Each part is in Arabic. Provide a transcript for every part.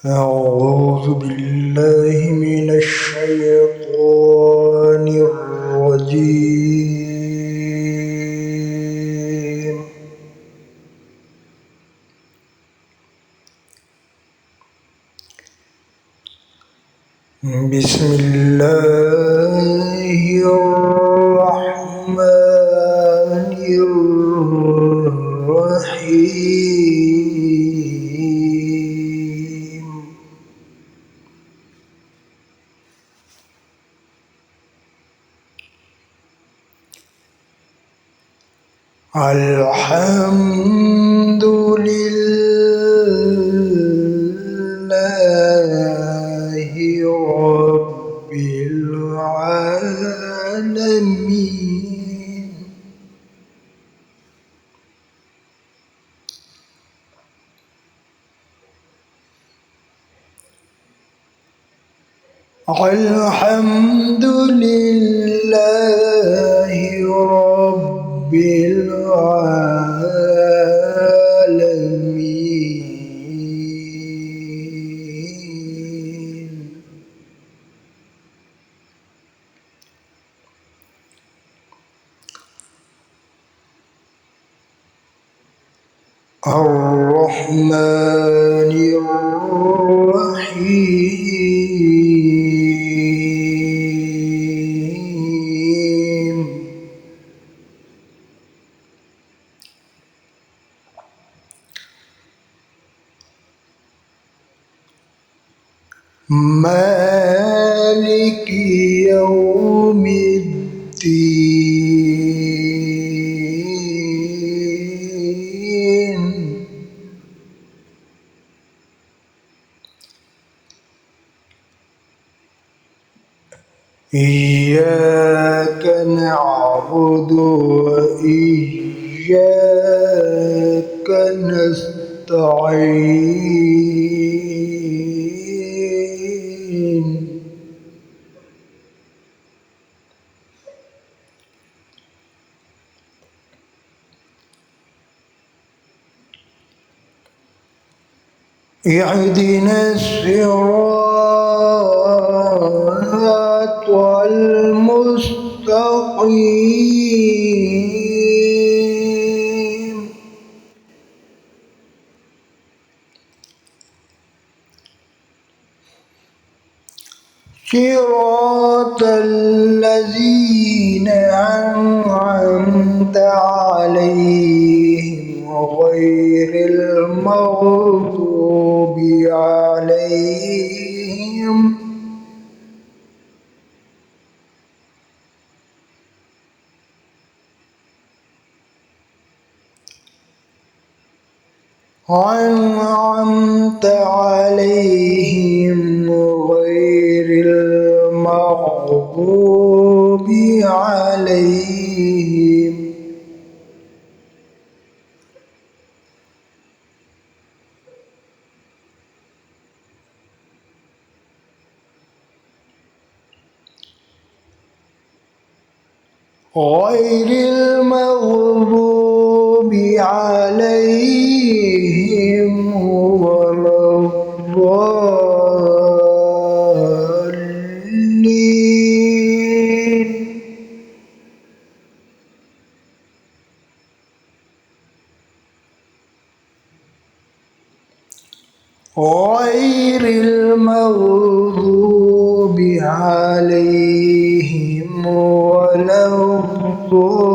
أعوذ بالله من الشيطان الرجيم. بسم الله الرحمن الرحيم. الحمد لله رب العالمين. الحمد لله رب العالمين. الرحمن الرحيم. مالك يوم الدين. إياك نعبد وإياك نستعين. اهدنا الصراط المستقيم. صراط الذين أنعمت عليهم غير المغضوب عليهم غير المغضوب عليهم. غير المغضوب عليهم ولا الضالين. غير المغضوب عليهم ولا الضالين.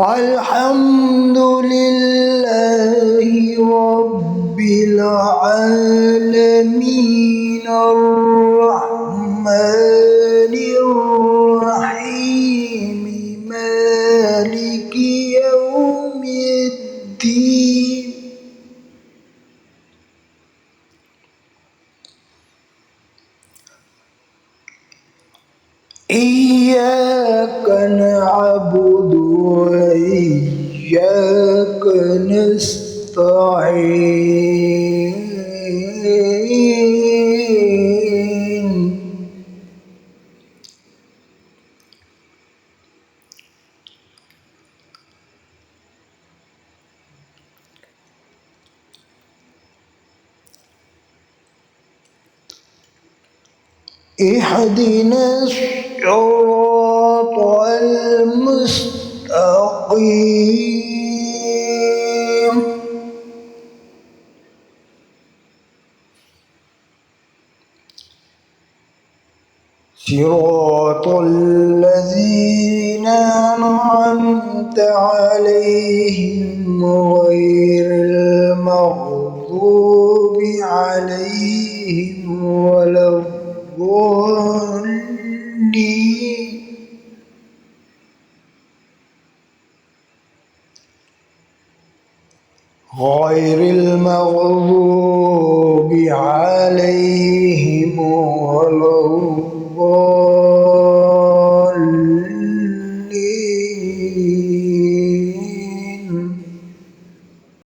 الحمد لله رب العالمين. الرحمن الرحيم مالك يوم الدين. إياك نعبد وإياك نستعين. اهدنا الصراط المستقيم صراط الذين أنعمت عليهم غير المغضوب عليهم ولا الضالين غير المغضوب عليهم